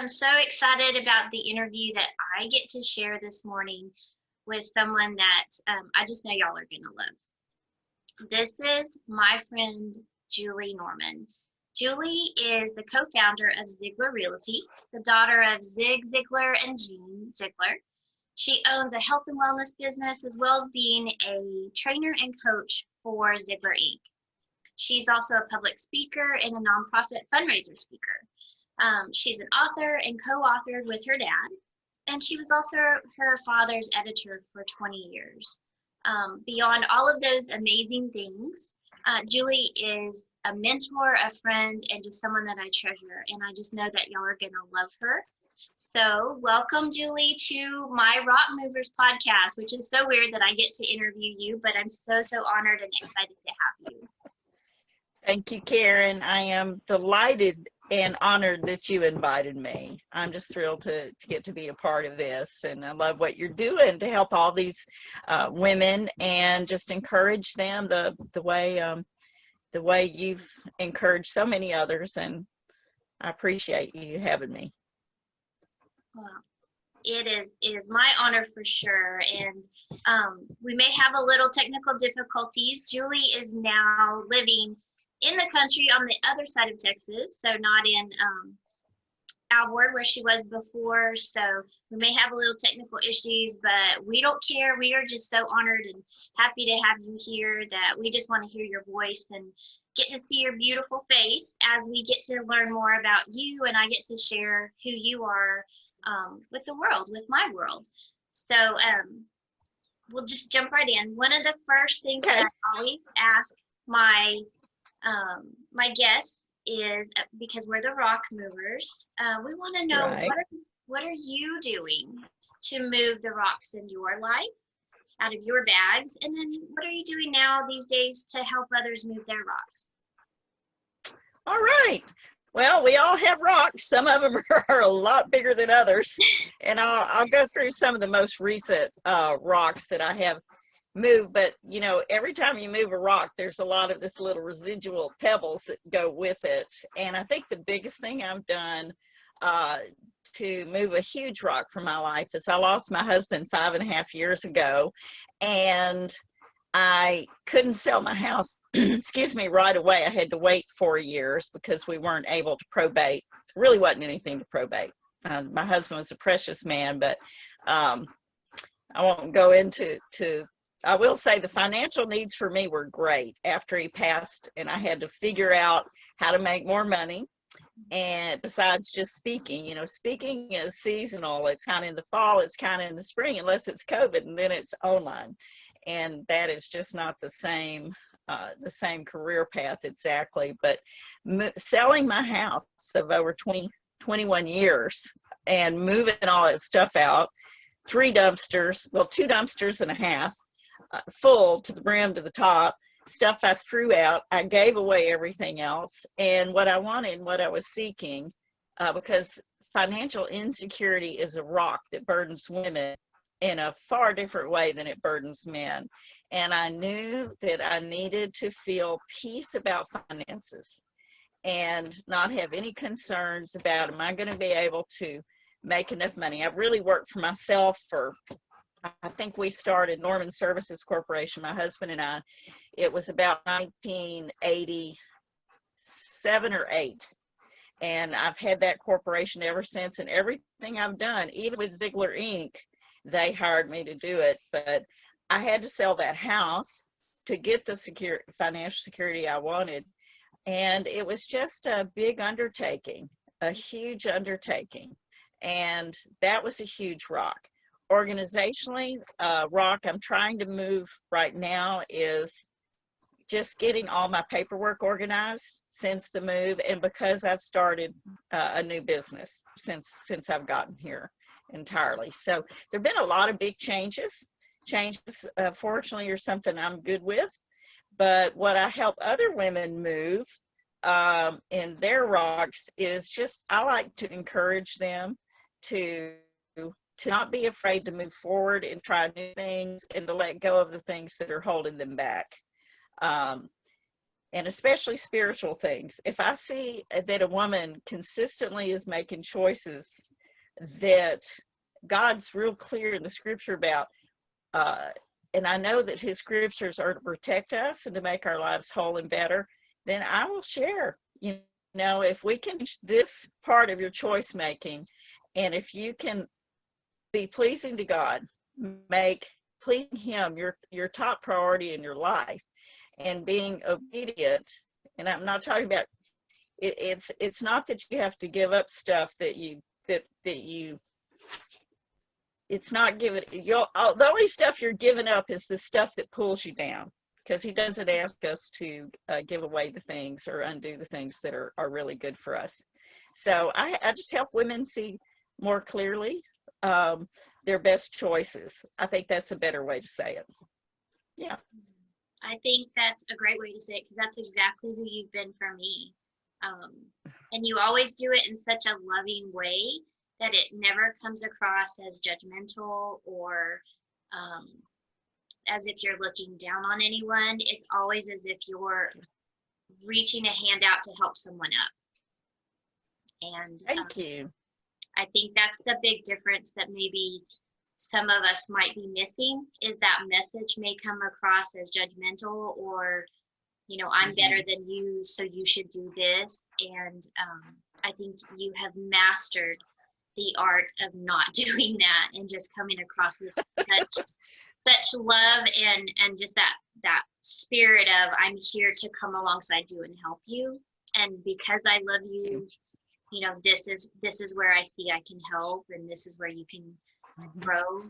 am so excited about the interview that I get to share this morning with someone that I just know y'all are going to love. This is my friend, Julie Norman. Julie is the co-founder of Ziglar Realty, the daughter of Zig Ziglar and Jean Ziglar. She owns a health and wellness business as well as being a trainer and coach for Ziglar Inc. She's also a public speaker and a nonprofit fundraiser speaker. She's an author and co-authored with her dad, and she was also her father's editor for 20 years. Beyond all of those amazing things, Julie is a mentor, a friend, and just someone that I treasure, and I just know that y'all are going to love her. So welcome, Julie, to my Rock Movers podcast, which is so weird that I get to interview you, but I'm so honored and excited to have you. Thank you, Karen. I am delighted and honored that you invited me. I'm just thrilled to get to be a part of this, and I love what you're doing to help all these women and just encourage them the way you've encouraged so many others, and I appreciate you having me. Well, it is my honor for sure, and we may have a little technical difficulties. Julie is now living in the country on the other side of Texas, so not in Alvord where she was before, so we may have a little technical issues, but we don't care. We are just so honored and happy to have you here that we just want to hear your voice and get to see your beautiful face as we get to learn more about you, and I get to share who you are with the world, with my world. So we'll just jump right in. One of the first things that I always ask my guests is, because we're the Rock Movers, we want to know, right, what are you doing to move the rocks in your life out of your bags, and then what are you doing now these days to help others move their rocks? All right. Well, we all have rocks. Some of them are a lot bigger than others, and I'll go through some of the most recent rocks that I have moved. But you know, every time you move a rock, there's a lot of this little residual pebbles that go with it. And I think the biggest thing I've done to move a huge rock from my life is I lost my husband 5.5 years ago, and I couldn't sell my house, excuse me, right away. I had to wait 4 years because we weren't able to probate. There really wasn't anything to probate. My husband was a precious man, but I won't go into I will say the financial needs for me were great after he passed, and I had to figure out how to make more money. And besides just speaking, you know, speaking is seasonal. It's kind of in the fall, it's kind of in the spring, unless it's COVID, and then it's online. And that is just not the same career path exactly. But selling my house of over 21 years and moving all that stuff out, 2 dumpsters and a half, full to the brim to the top, stuff I threw out. I gave away everything else, and what I wanted, what I was seeking, because financial insecurity is a rock that burdens women in a far different way than it burdens men. And I knew that I needed to feel peace about finances and not have any concerns about, am I going to be able to make enough money? I've really worked for myself for, I think we started Norman Services Corporation, my husband and I. It was about 1987 or 8. And I've had that corporation ever since, and everything I've done, even with Ziglar Inc., they hired me to do it. But I had to sell that house to get the financial security I wanted. And it was just a big undertaking, a huge undertaking. And that was a huge rock. Organizationally, rock I'm trying to move right now is just getting all my paperwork organized since the move, and because I've started a new business since I've gotten here entirely. So there've been a lot of big changes, fortunately, are something I'm good with. But what I help other women move in their rocks is just, I like to encourage them to not be afraid to move forward and try new things, and to let go of the things that are holding them back. and especially spiritual things. If I see that a woman consistently is making choices that God's real clear in the scripture about, and I know that his scriptures are to protect us and to make our lives whole and better, then I will share. You know, if we can reach this part of your choice making, and if you can be pleasing to God, make pleasing him your top priority in your life, and being obedient. And I'm not talking about it's not that you have to give up stuff that you it's not giving the only stuff you're giving up is the stuff that pulls you down, because he doesn't ask us to give away the things or undo the things that are really good for us. So I just help women see more clearly their best choices. I think that's a better way to say it. Yeah. I think that's a great way to say it, because that's exactly who you've been for me. And you always do it in such a loving way that it never comes across as judgmental or as if you're looking down on anyone. It's always as if you're reaching a hand out to help someone up. And thank you. I think that's the big difference that maybe some of us might be missing, is that message may come across as judgmental, or, you know, I'm better than you, so you should do this. And I think you have mastered the art of not doing that and just coming across this such love and just that spirit of, I'm here to come alongside you and help you. And because I love you, you know, this is where I see I can help, and this is where you can grow.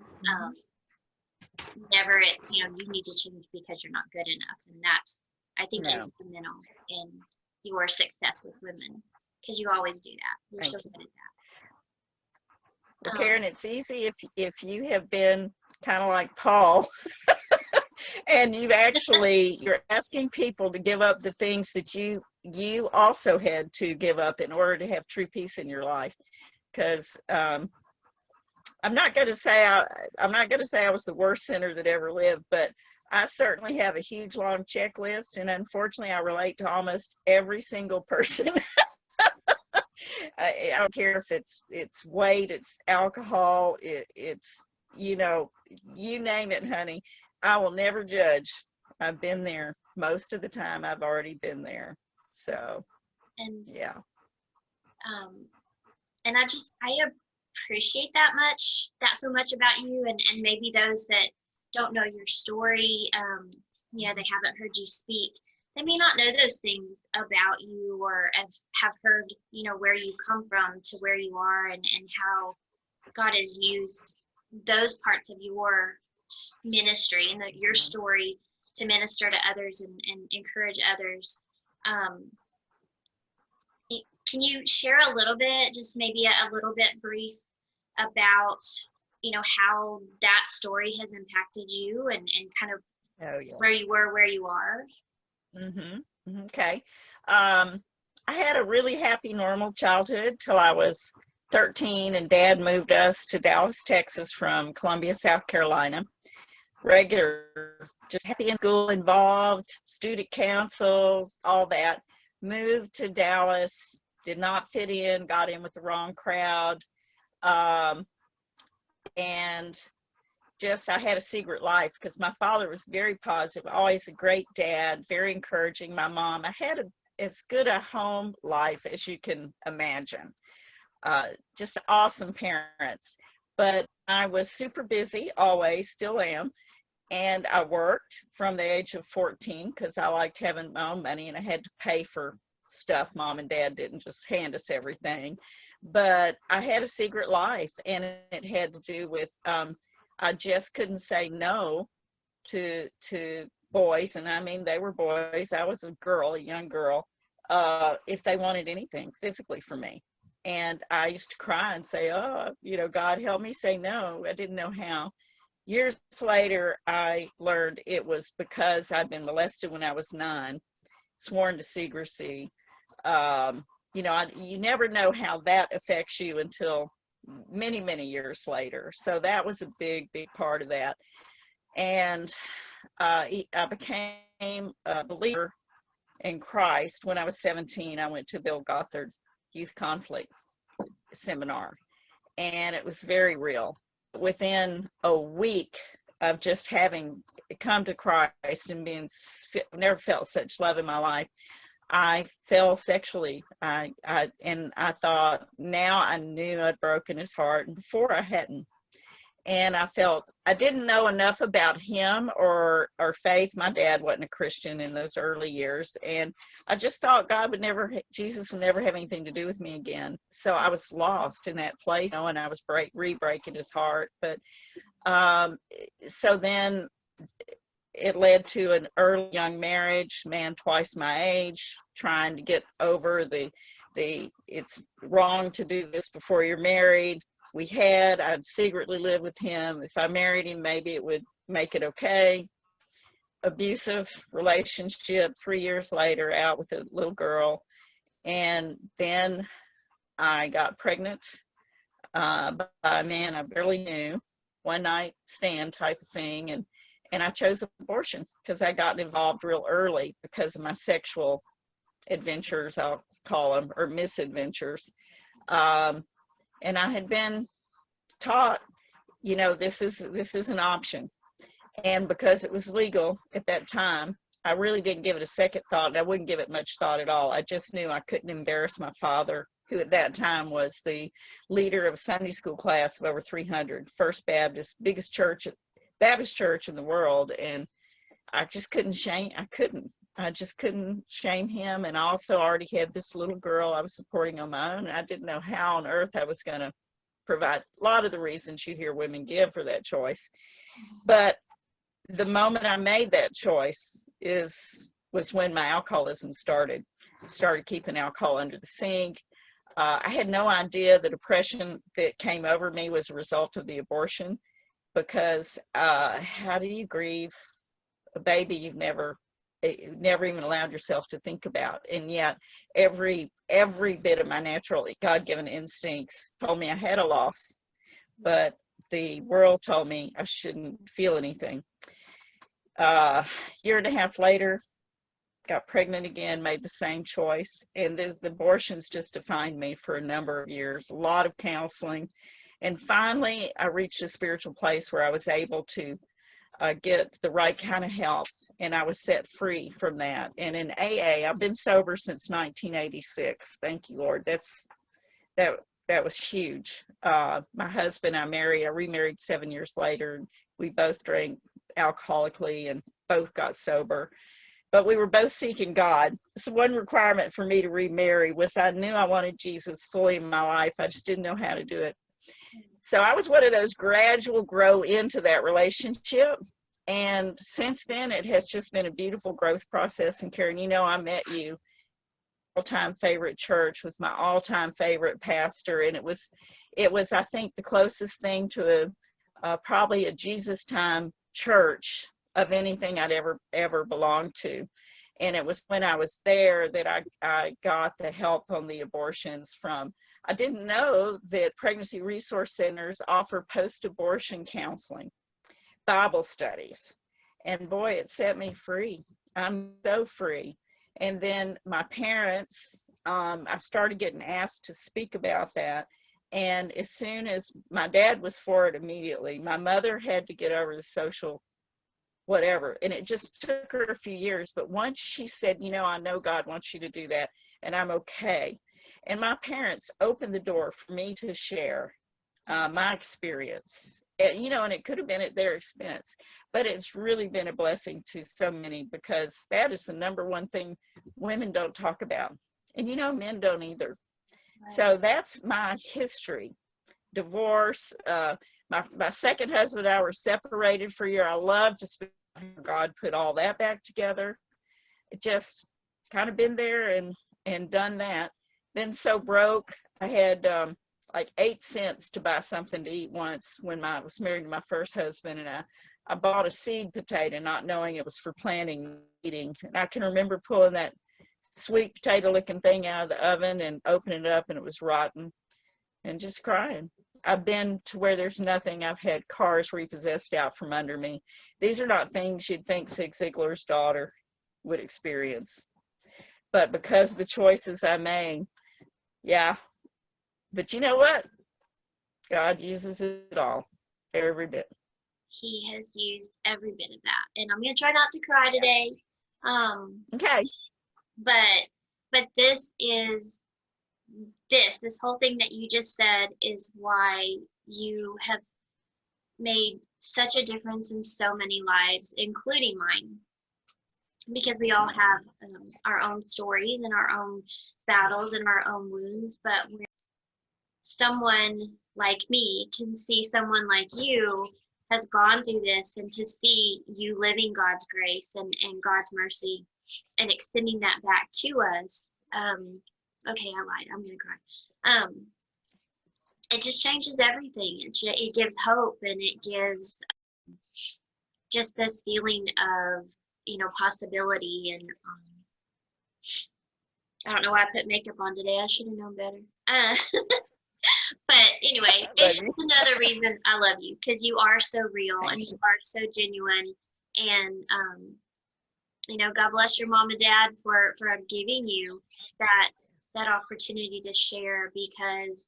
Never it's, you know, you need to change because you're not good enough. And that's, I think, instrumental in your success with women, because you always do that. You're so good at that. Well, Karen, it's easy if you have been kind of like Paul and you're asking people to give up the things that you also had to give up in order to have true peace in your life. Because I'm not going to say I was the worst sinner that ever lived, but I certainly have a huge long checklist, and unfortunately I relate to almost every single person. I don't care if it's weight, it's alcohol, it's, you know, you name it, honey. I will never judge. I've been there most of the time. I've already been there. So, and yeah. And I appreciate that so much about you, and maybe those that don't know your story, you know, they haven't heard you speak. They may not know those things about you, or have heard, you know, where you've come from to where you are, and how God has used those parts of your ministry and your story to minister to others and encourage others. Can you share a little bit, just maybe a little bit brief, about, you know, how that story has impacted you and kind of where you were, where you are? Okay. I had a really happy, normal childhood till I was 13, and Dad moved us to Dallas, Texas from Columbia, South Carolina. Regular, just happy in school, involved, student council, all that. Moved to Dallas, did not fit in, got in with the wrong crowd. And just, I had a secret life, because my father was very positive, always a great dad, very encouraging. My mom, I had as good a home life as you can imagine. Just awesome parents. But I was super busy, always, still am. And I worked from the age of 14 because I liked having my own money, and I had to pay for stuff. Mom and Dad didn't just hand us everything. But I had a secret life, and it had to do with I just couldn't say no to boys, and I mean, they were boys. I was a girl, a young girl, if they wanted anything physically from me. And I used to cry and say, oh, you know, God help me say no. I didn't know how. Years later, I learned it was because I'd been molested when I was 9, sworn to secrecy. You know, you never know how that affects you until many, many years later. So that was a big, big part of that. And I became a believer in Christ. When I was 17, I went to Bill Gothard Youth Conflict Seminar, and it was very real. Within a week of just having come to Christ and being, never felt such love in my life, I fell sexually. And I thought, now I knew I'd broken his heart, and before I hadn't. And I felt I didn't know enough about him or faith. My dad wasn't a Christian in those early years, and I just thought Jesus would never have anything to do with me again. So I was lost in that place, you know, and I was re-breaking his heart. But so then it led to an early young marriage, man twice my age, trying to get over the it's wrong to do this before you're married. I'd secretly live with him. If I married him, maybe it would make it okay. Abusive relationship, 3 years later, out with a little girl. And then I got pregnant by a man I barely knew, one night stand type of thing. And I chose abortion because I got involved real early because of my sexual adventures, I'll call them, or misadventures. And I had been taught, you know, this is an option. And because it was legal at that time, I really didn't give it a second thought, and I wouldn't give it much thought at all. I just knew I couldn't embarrass my father, who at that time was the leader of a Sunday school class of over 300, First Baptist, biggest Baptist church in the world. And I just couldn't I just couldn't shame him. And I also already had this little girl I was supporting on my own. And I didn't know how on earth I was going to provide a lot of the reasons you hear women give for that choice. But the moment I made that choice was when my alcoholism started. I started keeping alcohol under the sink. I had no idea the depression that came over me was a result of the abortion, because how do you grieve a baby you've never even allowed yourself to think about? And yet every bit of my natural God-given instincts told me I had a loss, but the world told me I shouldn't feel anything. Year and a half later, got pregnant again, made the same choice, and the abortions just defined me for a number of years, a lot of counseling. And finally I reached a spiritual place where I was able to get the right kind of help, and I was set free from that. And in AA, I've been sober since 1986. Thank you, Lord. That was huge. My husband, I remarried 7 years later. We both drank alcoholically and both got sober, but we were both seeking God. So one requirement for me to remarry was I knew I wanted Jesus fully in my life. I just didn't know how to do it. So I was one of those gradual grow into that relationship. And since then, it has just been a beautiful growth process. And Karen, you know, I met you, all-time favorite church with my all-time favorite pastor. And it was, I think, the closest thing to probably a Jesus time church of anything I'd ever belonged to. And it was when I was there that I got the help on the abortions from. I didn't know that pregnancy resource centers offer post-abortion counseling, Bible studies. And boy, it set me free. I'm so free. And then my parents, I started getting asked to speak about that. And as soon as my dad was for it immediately, my mother had to get over the social whatever. And it just took her a few years. But once she said, you know, I know God wants you to do that, and I'm okay. And my parents opened the door for me to share my experience. And, you know, and it could have been at their expense, but it's really been a blessing to so many, because that is the number one thing women don't talk about. And, you know, men don't either. Right. So that's my history. Divorce, my second husband and I were separated for a year. I love to speak. God put all that back together. It just kind of been there and done that. Been so broke. I had like 8 cents to buy something to eat once when I was married to my first husband, and I bought a seed potato not knowing it was for planting and eating. And I can remember pulling that sweet potato looking thing out of the oven and opening it up, and it was rotten, and just crying. I've been to where there's nothing. I've had cars repossessed out from under me. These are not things you'd think Zig Ziglar's daughter would experience. but because of the choices I made, yeah. But you know what? God uses it all, every bit. He has used every bit of that. And I'm going to try not to cry today. Okay. But this whole thing that you just said is why you have made such a difference in so many lives, including mine, because we all have our own stories and our own battles and our own wounds. But when someone like me can see someone like you has gone through this, and to see you living God's grace and God's mercy and extending that back to us. Okay, I lied. I'm going to cry. It just changes everything. It gives hope, and it gives just this feeling of, possibility. And I don't know why I put makeup on today. I should have known better. But anyway, it's just another reason I love you, because you are so real and you are so genuine. And, God bless your mom and dad for giving you that opportunity to share, because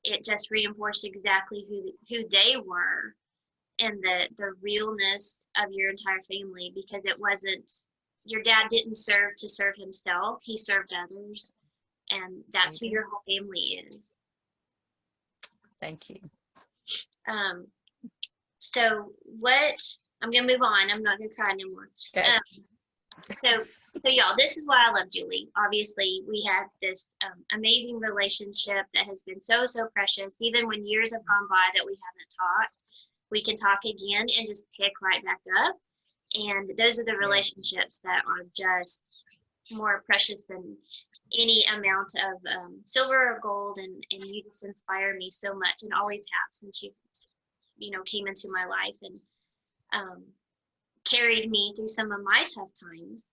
it just reinforced exactly who they were, and the realness of your entire family, because it wasn't, your dad didn't serve to serve himself. He served others, and that's who your whole family is. Thank you. So I'm going to move on. I'm not going to cry no more. Okay. So y'all, this is why I love Julie. Obviously, we had this amazing relationship that has been so, so precious. Even when years have gone by that we haven't talked, we can talk again and just pick right back up. And those are the relationships that are just more precious than any amount of silver or gold. And you just inspire me so much, and always have, since you came into my life and carried me through some of my tough times.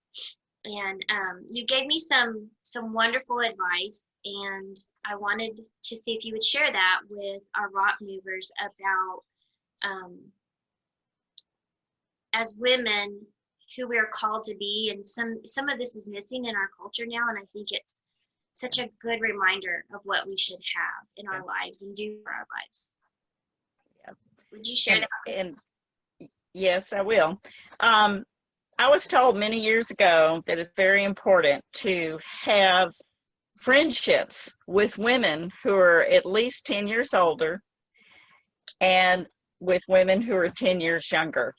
And you gave me some wonderful advice, and I wanted to see if you would share that with our rock movers about as women who we are called to be. And some of this is missing in our culture now, and I think it's such a good reminder of what we should have in our lives and do for our lives. Yeah. Would you share that? And yes, I will. I was told many years ago that it's very important to have friendships with women who are at least 10 years older and with women who are 10 years younger.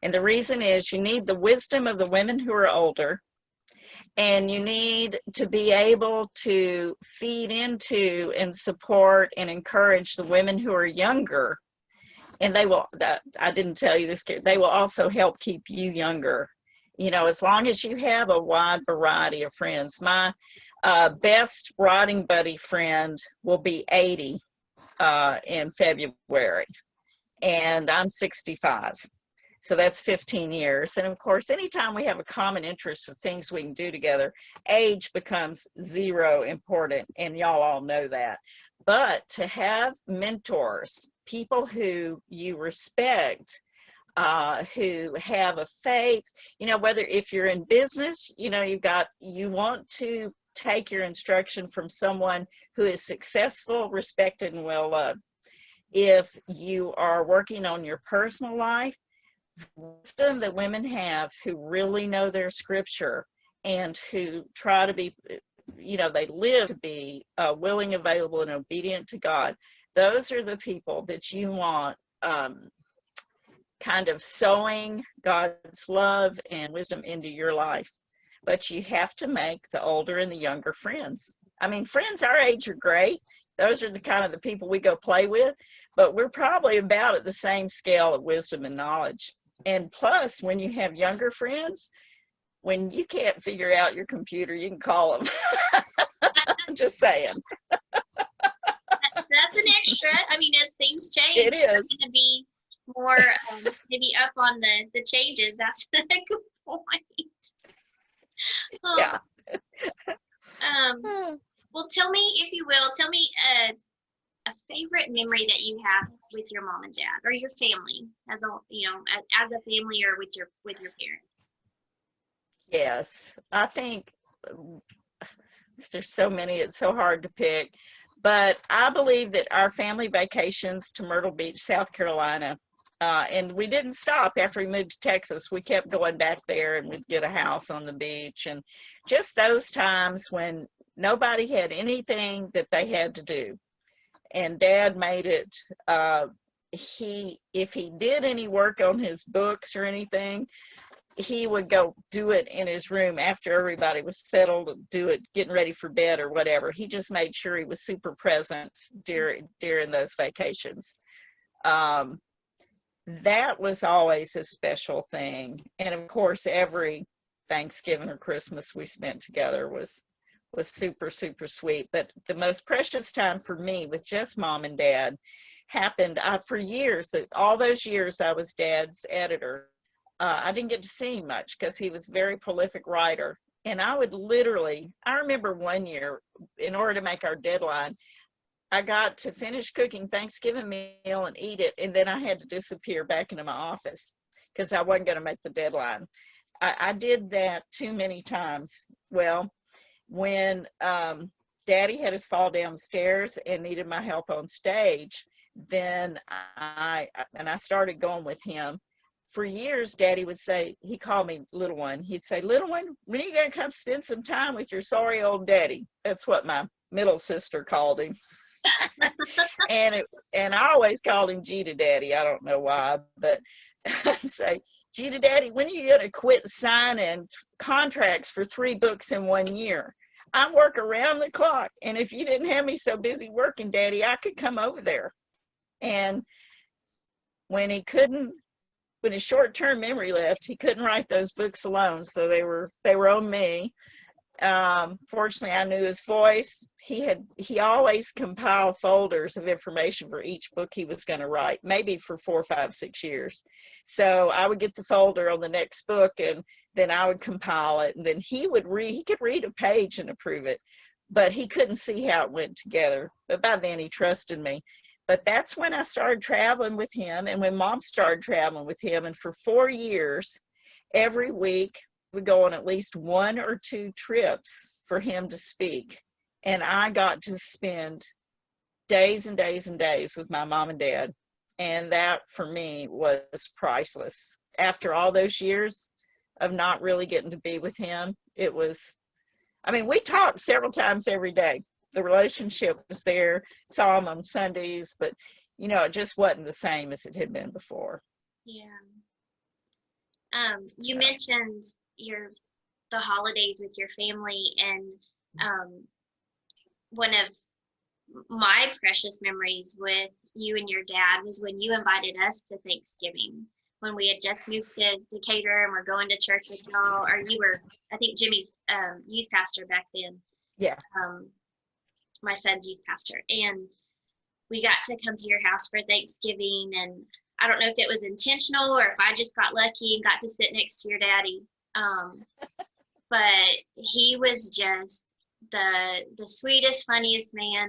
And the reason is you need the wisdom of the women who are older, and you need to be able to feed into and support and encourage the women who are younger. And they will, I didn't tell you this, they will also help keep you younger. As long as you have a wide variety of friends. My best riding buddy friend will be 80 in February, and I'm 65. So that's 15 years. And of course, anytime we have a common interest of things we can do together, age becomes zero important, and y'all all know that. But to have mentors, people who you respect, who have a faith, whether if you're in business, you want to take your instruction from someone who is successful, respected, and well loved. If you are working on your personal life, the wisdom that women have who really know their scripture and who try to be, they live to be willing, available, and obedient to God, those are the people that you want kind of sowing God's love and wisdom into your life. But you have to make the older and the younger friends. I mean, friends our age are great. Those are the kind of the people we go play with, but we're probably about at the same scale of wisdom and knowledge. And plus, when you have younger friends, when you can't figure out your computer, you can call them. I'm just saying. That's an extra. I mean, as things change, it is going to be more maybe up on the changes. That's a good point. Yeah. Well, tell me, if you will, a favorite memory that you have with your mom and dad, or your family as a family, or with your parents. Yes, I think there's so many, it's so hard to pick. But I believe that our family vacations to Myrtle Beach, South Carolina, and we didn't stop after we moved to Texas. We kept going back there, and we'd get a house on the beach. And just those times when nobody had anything that they had to do. And Dad made it, if he did any work on his books or anything, he would go do it in his room after everybody was settled, do it getting ready for bed or whatever. He just made sure he was super present during those vacations. That was always a special thing. And of course, every Thanksgiving or Christmas we spent together was super, super sweet. But the most precious time for me with just Mom and Dad happened for years. All those years I was Dad's editor, I didn't get to see him much because he was a very prolific writer. And I remember one year, in order to make our deadline, I got to finish cooking Thanksgiving meal and eat it, and then I had to disappear back into my office because I wasn't going to make the deadline. I did that too many times. Well, when Daddy had his fall downstairs and needed my help on stage, then I started going with him. For years, Daddy would say, he called me Little One. He'd say, Little One, when are you going to come spend some time with your sorry old daddy? That's what my middle sister called him. and I always called him Gita Daddy. I don't know why, but I'd say, Gita Daddy, when are you going to quit signing contracts for 3 books in 1 year? I work around the clock, and if you didn't have me so busy working, Daddy, I could come over there. And when his short-term memory left, he couldn't write those books alone, so they were on me. Fortunately, I knew his voice. He always compiled folders of information for each book he was going to write, maybe for 4, 5, 6 years. So I would get the folder on the next book, and then I would compile it, and then he could read a page and approve it, but he couldn't see how it went together. But by then he trusted me. But that's when I started traveling with him, and when Mom started traveling with him. And for 4 years, every week, we go on at least 1 or 2 trips for him to speak. And I got to spend days and days and days with my Mom and Dad. And that, for me, was priceless. After all those years of not really getting to be with him, we talked several times every day. The relationship was there, saw him on Sundays, but, it just wasn't the same as it had been before. Yeah. You mentioned the holidays with your family, and one of my precious memories with you and your dad was when you invited us to Thanksgiving, when we had just moved to Decatur and we're going to church with y'all, or you were, I think, Jimmy's youth pastor back then. Yeah. My son's youth pastor, and we got to come to your house for Thanksgiving, and I don't know if it was intentional or if I just got lucky and got to sit next to your daddy. But he was just the sweetest, funniest man,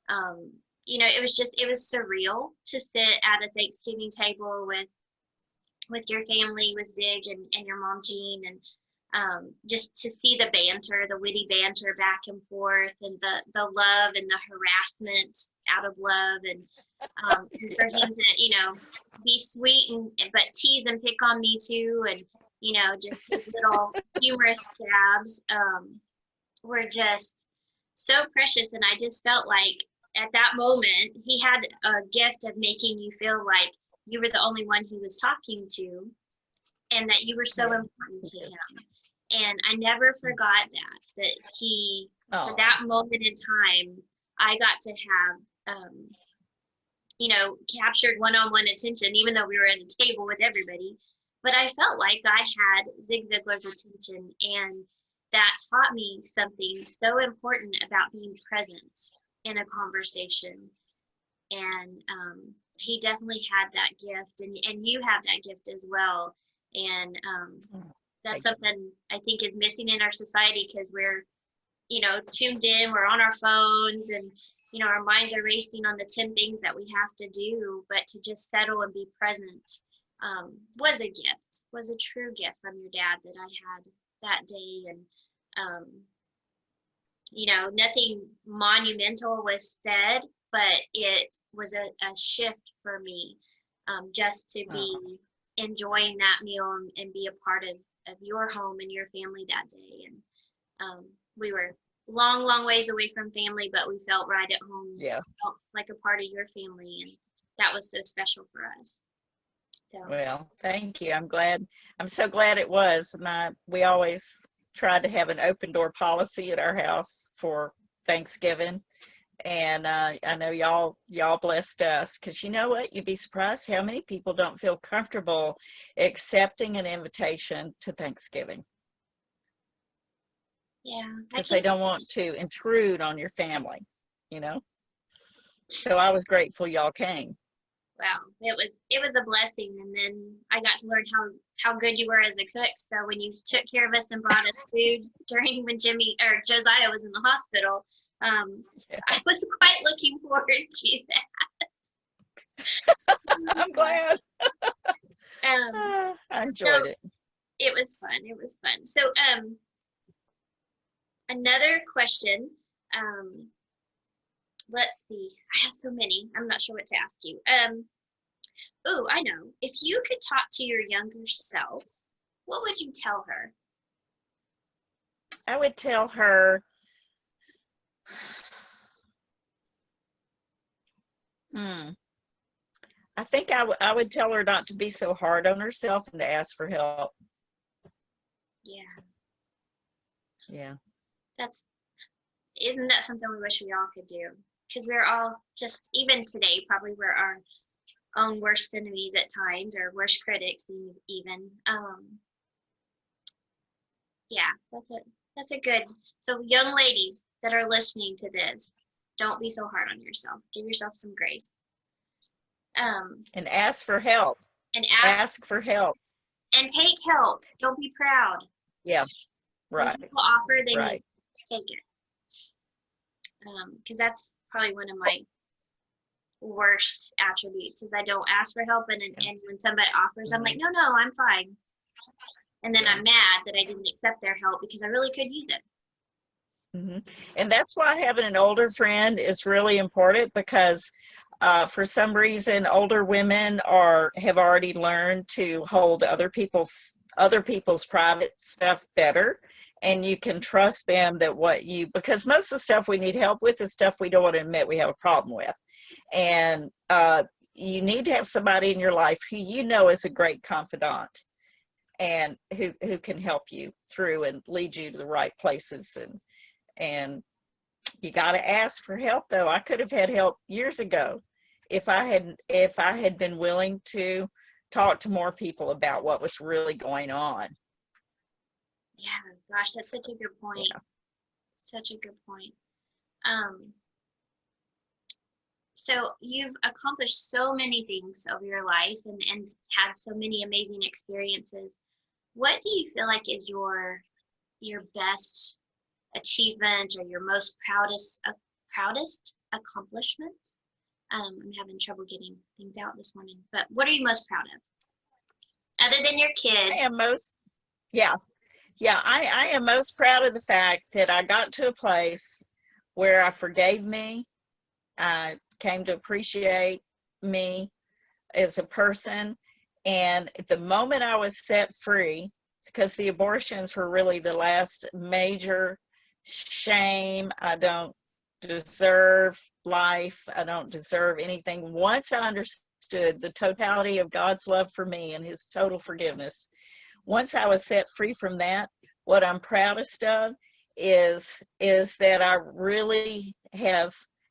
and it was surreal to sit at a Thanksgiving table with your family, with Zig and your mom Jean, and just to see the banter, the witty banter back and forth, and the love and the harassment out of love, and for him to be sweet but tease and pick on me too, and just his little humorous jabs were just so precious. And I just felt like at that moment he had a gift of making you feel like you were the only one he was talking to, and that you were so important to him. And I never forgot that he, for that moment in time, I got to have, captured one-on-one attention, even though we were at a table with everybody. But I felt like I had Zig Ziglar's attention, and that taught me something so important about being present in a conversation. And he definitely had that gift, and you have that gift as well. And that's something I think is missing in our society, because we're, tuned in, we're on our phones, and, our minds are racing on the 10 things that we have to do. But to just settle and be present was a gift, was a true gift from your dad that I had that day. And You know, nothing monumental was said, but it was a shift for me, just to be enjoying that meal and be a part of your home and your family that day. And we were long ways away from family, but we felt right at home. Yeah. Felt like a part of your family, and that was so special for us. So. Well, thank you. I'm so glad it was. And we always tried to have an open door policy at our house for Thanksgiving. And I know y'all blessed us, because you know what? You'd be surprised how many people don't feel comfortable accepting an invitation to Thanksgiving. Yeah. Because they don't want to intrude on your family, you know? So I was grateful y'all came. Wow, it was a blessing, and then I got to learn how good you were as a cook. So when you took care of us and brought us food during when Josiah was in the hospital, Yeah. I was quite looking forward to that. I'm glad. I enjoyed it. It was fun. It was fun. So another question. Let's see. I have so many. I'm not sure what to ask you. Oh, I know. If you could talk to your younger self, what would you tell her? I would tell her, I think I would tell her not to be so hard on herself and to ask for help. Yeah. Yeah. Isn't that something we wish we all could do? Because we're all just, even today, probably we're our own worst enemies at times, or worst critics even. Yeah, that's a good. So young ladies that are listening to this, don't be so hard on yourself. Give yourself some grace. And ask for help. And ask for help. And take help. Don't be proud. Yeah. Right. When people offer, then right. you take it. Because that's probably one of my worst attributes, is I don't ask for help, and when somebody offers, I'm like, no, I'm fine. And then I'm mad that I didn't accept their help because I really could use it. And that's why having an older friend is really important, because for some reason older women have already learned to hold other people's private stuff better, and you can trust them that because most of the stuff we need help with is stuff we don't want to admit we have a problem with. And you need to have somebody in your life who you know is a great confidant, and who can help you through and lead you to the right places. And you got to ask for help, though. I could have had help years ago if I had been willing to talk to more people about what was really going on. Yeah, gosh, that's such a good point. Yeah. Such a good point. So you've accomplished so many things over your life and had so many amazing experiences. What do you feel like is your best achievement, or your most proudest accomplishment? I'm having trouble getting things out this morning, but what are you most proud of, other than your kids? I am most proud of the fact that I got to a place where I forgave me. I came to appreciate me as a person. And the moment I was set free, because the abortions were really the last major shame. I don't deserve life. I don't deserve anything. Once I understood the totality of God's love for me and his total forgiveness, once I was set free from that, what I'm proudest of is that I really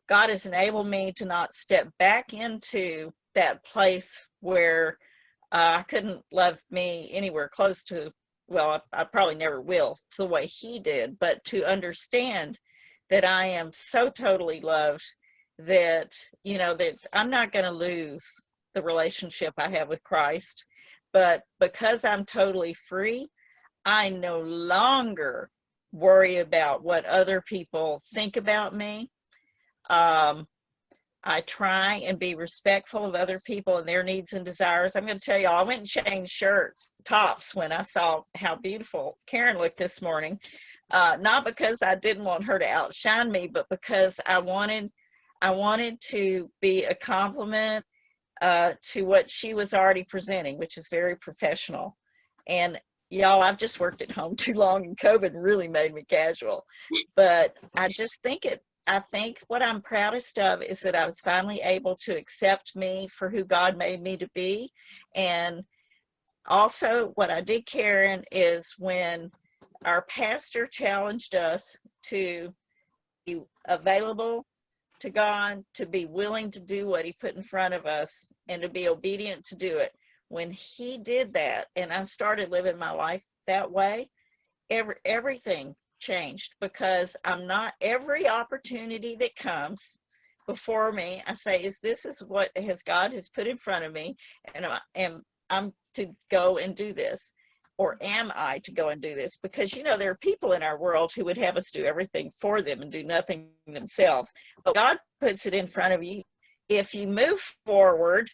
God has enabled me to not step back into that place where I couldn't love me anywhere close to, well, I probably never will, the way he did, but to understand that I am so totally loved that, that I'm not going to lose the relationship I have with Christ. But because I'm totally free, I no longer worry about what other people think about me. I try and be respectful of other people and their needs and desires. I'm going to tell you, I went and changed tops when I saw how beautiful Karen looked this morning. not because I didn't want her to outshine me, but because I wanted to be a compliment to what she was already presenting, which is very professional. And y'all, I've just worked at home too long, and COVID really made me casual. But I think what I'm proudest of is that I was finally able to accept me for who God made me to be. And also what I did, Karen, is when our pastor challenged us to be available to God, to be willing to do what he put in front of us, and to be obedient to do it. When he did that, and I started living my life that way, everything changed, because I'm not, every opportunity that comes before me, I say, is what God has put in front of me, and I'm to go and do this, or am I to go and do this? Because there are people in our world who would have us do everything for them and do nothing themselves, but God puts it in front of you. If you move forward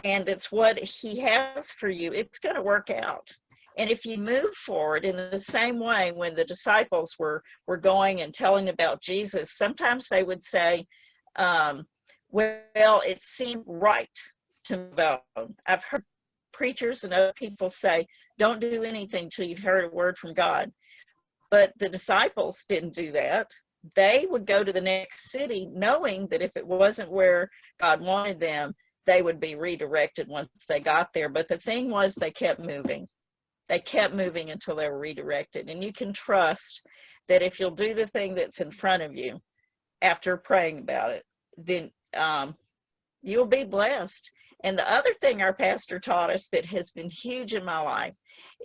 and it's what he has for you, it's going to work out. And if you move forward in the same way, when the disciples were going and telling about Jesus, sometimes they would say, well, it seemed right to move on. I've heard preachers and other people say, don't do anything till you've heard a word from God. But the disciples didn't do that. They would go to the next city knowing that if it wasn't where God wanted them, they would be redirected once they got there. But the thing was, they kept moving. They kept moving until they were redirected. And you can trust that if you'll do the thing that's in front of you after praying about it, then you'll be blessed. And the other thing our pastor taught us that has been huge in my life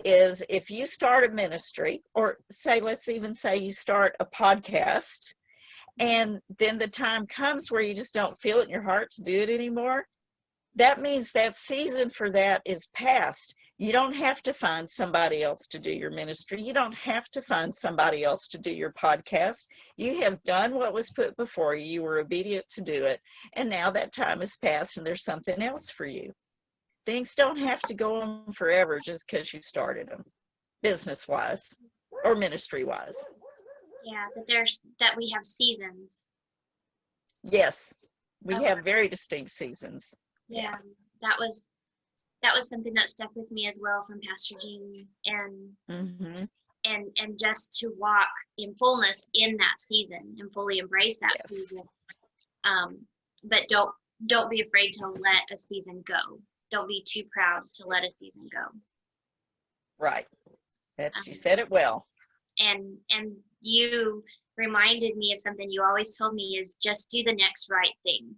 is, if you start a ministry, or let's even say you start a podcast, and then the time comes where you just don't feel it in your heart to do it anymore, that means that season for that is past. You don't have to find somebody else to do your ministry. You don't have to find somebody else to do your podcast. You have done what was put before you. You were obedient to do it. And now that time has passed and there's something else for you. Things don't have to go on forever just because you started them, business-wise or ministry-wise. Yeah, that we have seasons. Yes, we have very distinct seasons. Yeah, that was something that stuck with me as well from Pastor Jean, and just to walk in fullness in that season and fully embrace that season. But don't be afraid to let a season go. Don't be too proud to let a season go. Right. You said it well. And you reminded me of something you always told me, is just do the next right thing.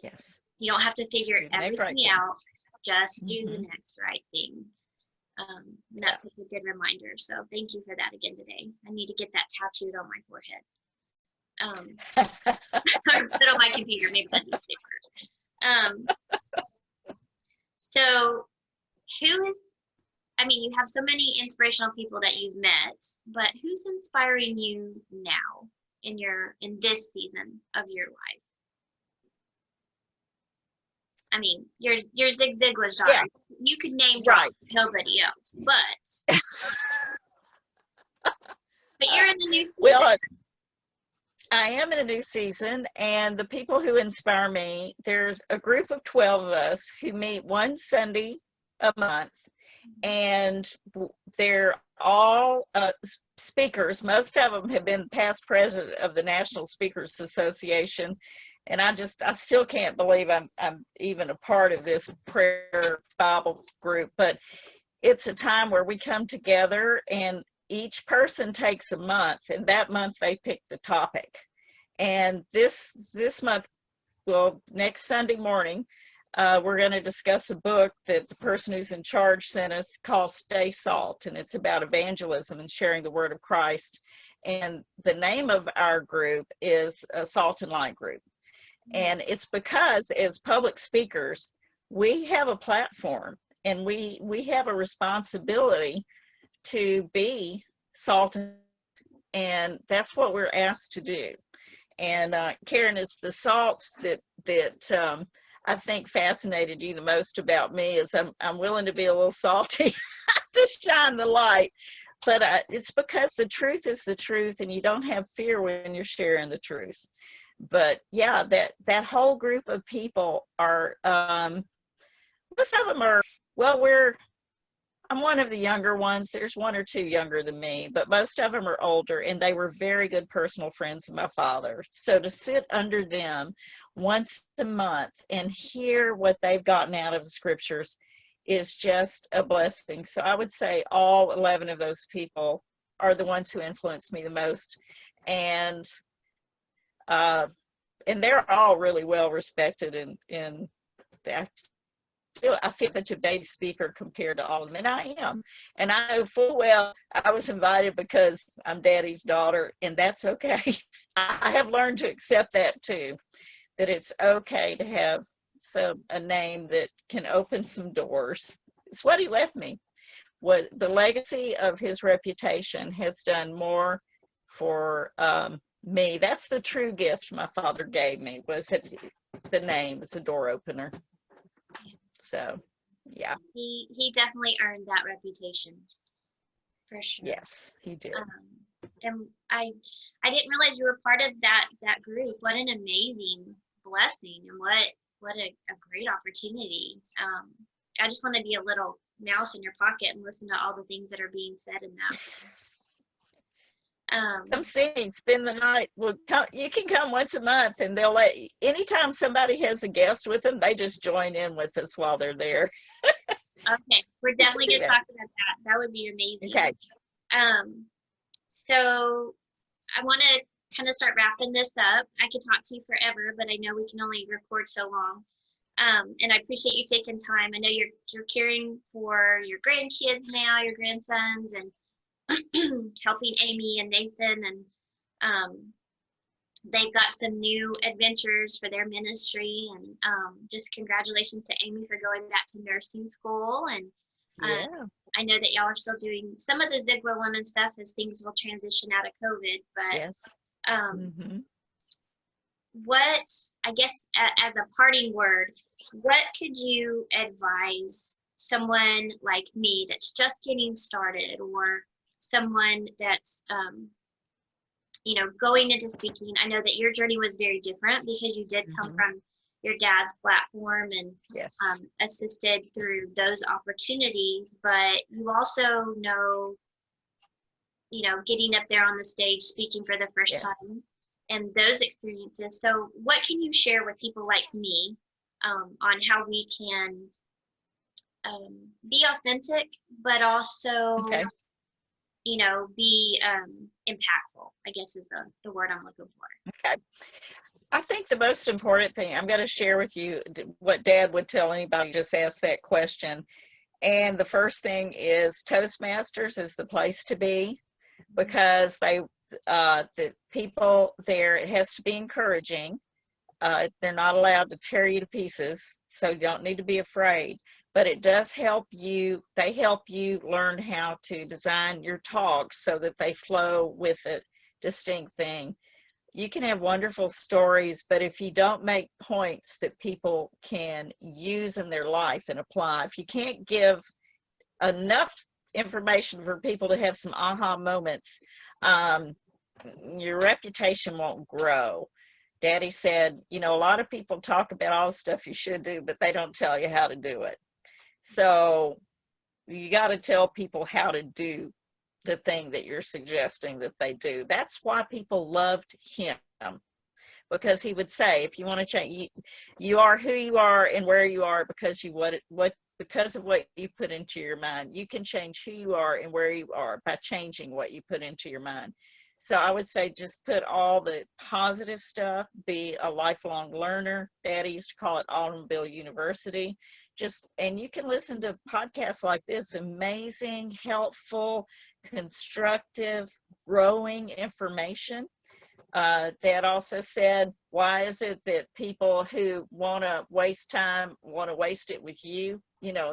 Yes. You don't have to figure everything out. Just do the next right thing. That's such a good reminder. So thank you for that again today. I need to get that tattooed on my forehead. Or put on my computer. Maybe that needs to So you have so many inspirational people that you've met, but who's inspiring you now in this season of your life? I mean, you're Zig Ziglar's daughter. Yeah. You could name drop nobody else, but you're in the new season. Well, I am in a new season, and the people who inspire me, there's a group of 12 of us who meet one Sunday a month, and they're all speakers. Most of them have been past president of the National Speakers Association. And I still can't believe I'm even a part of this prayer Bible group, but it's a time where we come together, and each person takes a month, and that month they pick the topic. And this month, well, next Sunday morning, we're going to discuss a book that the person who's in charge sent us called Stay Salt, and it's about evangelism and sharing the word of Christ. And the name of our group is a Salt and Light Group. And it's because as public speakers, we have a platform, and we have a responsibility to be salt, and that's what we're asked to do. And Karen, is the salt that I think fascinated you the most about me is I'm willing to be a little salty to shine the light. but it's because the truth is the truth, and you don't have fear when you're sharing the truth. But yeah, that whole group of people are, most of them are, well, I'm one of the younger ones. There's one or two younger than me, but most of them are older, and they were very good personal friends of my father. So to sit under them once a month and hear what they've gotten out of the scriptures is just a blessing. So I would say all 11 of those people are the ones who influenced me the most. And they're all really well respected in that. I feel such a baby speaker compared to all of them, and I am. And I know full well I was invited because I'm daddy's daughter, and that's okay. I have learned to accept that too, that it's okay to have a name that can open some doors. It's what he left me. What the legacy of his reputation has done more for me. That's the true gift my father gave me, was the name. It's a door opener. So, yeah. He definitely earned that reputation, for sure. Yes, he did. And I didn't realize you were part of that group. What an amazing blessing, and what a great opportunity. I just want to be a little mouse in your pocket and listen to all the things that are being said in that. Come see me, spend the night. Well, you can come once a month, and they'll let you, anytime somebody has a guest with them, they just join in with us while they're there. Okay, we're definitely going to talk about that. That would be amazing. Okay. So I want to kind of start wrapping this up. I could talk to you forever, but I know we can only record so long. And I appreciate you taking time. I know you're caring for your grandkids now, your grandsons, and helping Amy and Nathan, and they've got some new adventures for their ministry, and just congratulations to Amy for going back to nursing school. And I know that y'all are still doing some of the Ziglar women stuff as things will transition out of COVID, but yes. What, I guess, as a parting word, what could you advise someone like me that's just getting started, or someone that's going into speaking? I know that your journey was very different because you did come from your dad's platform and yes. Assisted through those opportunities, but you also know, getting up there on the stage speaking for the first time and those experiences. So what can you share with people like me on how we can be authentic, but also be impactful, I guess is the word I'm looking for. Okay. I think the most important thing, I'm going to share with you what Dad would tell anybody who just asked that question. And the first thing is Toastmasters is the place to be, because the people there, it has to be encouraging. They're not allowed to tear you to pieces, so you don't need to be afraid. But it does help you, they help you learn how to design your talks so that they flow with a distinct thing. You can have wonderful stories, but if you don't make points that people can use in their life and apply, if you can't give enough information for people to have some aha moments, your reputation won't grow. Daddy said, a lot of people talk about all the stuff you should do, but they don't tell you how to do it. So you got to tell people how to do the thing that you're suggesting that they do. That's why people loved him, because he would say, if you want to change, you are who you are and where you are because because of what you put into your mind. You can change who you are and where you are by changing what you put into your mind. So I would say just put all the positive stuff, be a lifelong learner. Daddy used to call it Automobile University. And you can listen to podcasts like this, amazing, helpful, constructive, growing information. Dad also said, why is it that people who want to waste time want to waste it with you?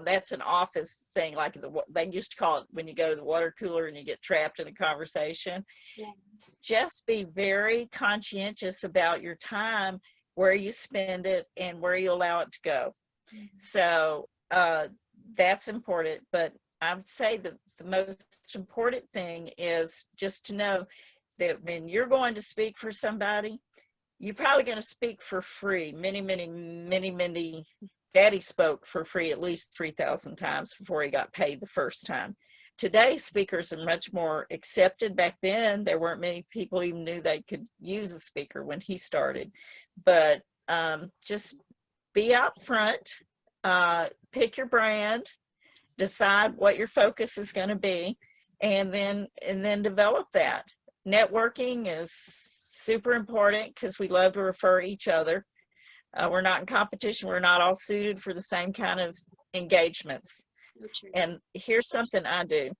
That's an office thing, like they used to call it when you go to the water cooler and you get trapped in a conversation. Yeah. Just be very conscientious about your time, where you spend it and where you allow it to go. So that's important. But I would say the most important thing is just to know that when you're going to speak for somebody, you're probably going to speak for free. Many Daddy spoke for free at least 3,000 times before he got paid the first time. Today, speakers are much more accepted. Back then, there weren't many people even knew they could use a speaker when he started. But just be out front, pick your brand, decide what your focus is going to be, and then develop that. Networking is super important because we love to refer each other. We're not in competition. We're not all suited for the same kind of engagements. And here's something I do.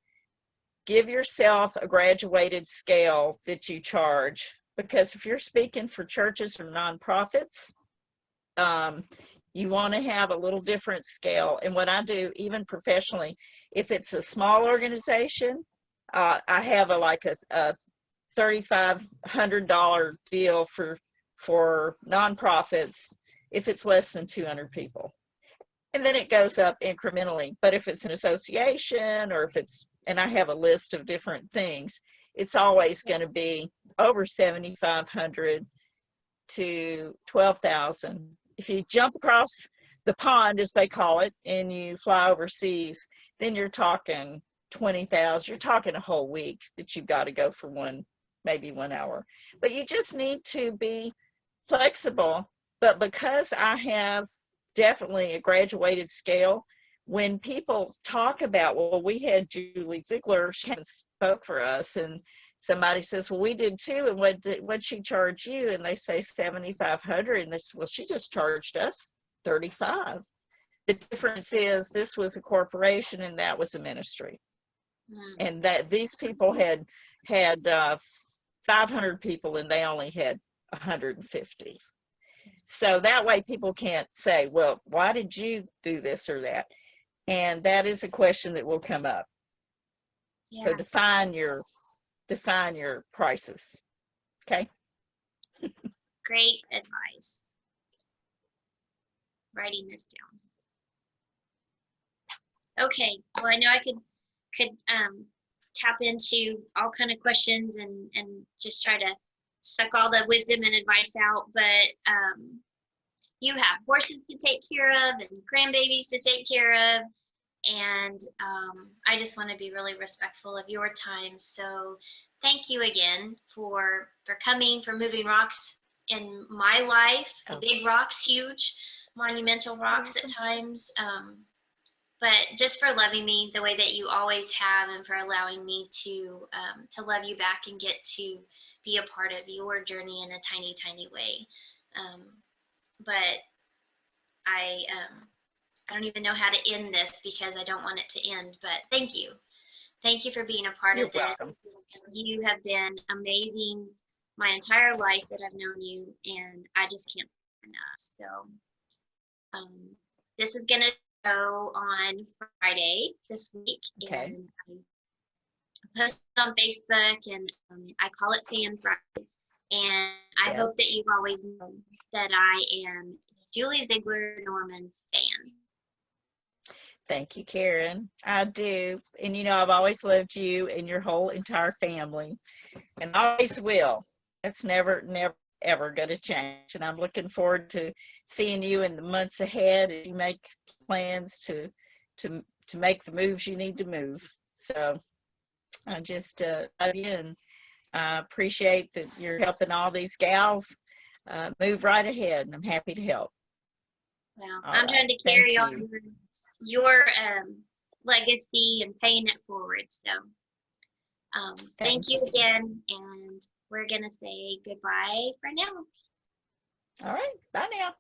Give yourself a graduated scale that you charge, because if you're speaking for churches or nonprofits, you want to have a little different scale. And what I do, even professionally, if it's a small organization, I have like a $3,500 deal for nonprofits if it's less than 200 people. And then it goes up incrementally. But if it's an association, or if it's, and I have a list of different things, it's always going to be over 7,500 to 12,000. If you jump across the pond, as they call it, and you fly overseas, then you're talking 20,000. You're talking a whole week that you've got to go for maybe 1 hour. But you just need to be flexible. But because I have definitely a graduated scale, when people talk about, well, we had Julie Ziglar, she spoke for us, and somebody says, well, we did too, and what'd she charge you? And they say 7,500, and they say, well, she just charged us 35. The difference is this was a corporation and that was a ministry. And that these people had 500 people and they only had 150. So that way people can't say, well, why did you do this or that? And that is a question that will come up. Yeah. So define your prices. Okay. Great advice. Writing this down. Okay. Well, I know I could tap into all kind of questions and just try to suck all the wisdom and advice out, but you have horses to take care of and grandbabies to take care of, and I just want to be really respectful of your time. So thank you again for coming, for moving rocks in my life. The big rocks, huge, monumental rocks at times, but just for loving me the way that you always have, and for allowing me to love you back and get to be a part of your journey in a tiny, tiny way. But I don't even know how to end this because I don't want it to end, but thank you. Thank you for being a part of this. Welcome. You have been amazing my entire life that I've known you, and I just can't thank you enough. So this is gonna go on Friday this week. Okay. And I post it on Facebook, and I call it Fan Friday. And I hope that you've always known that I am Julie Ziglar Norman's fan. Thank you, Karen. I do. And you know, I've always loved you and your whole entire family, and always will. That's never ever going to change. And I'm looking forward to seeing you in the months ahead as you make plans to make the moves you need to move. So I just love you, and I appreciate that you're helping all these gals move right ahead, and I'm happy to help. Well, I'm trying to carry on your legacy and paying it forward. So thank you again, and we're going to say goodbye for now. All right. Bye now.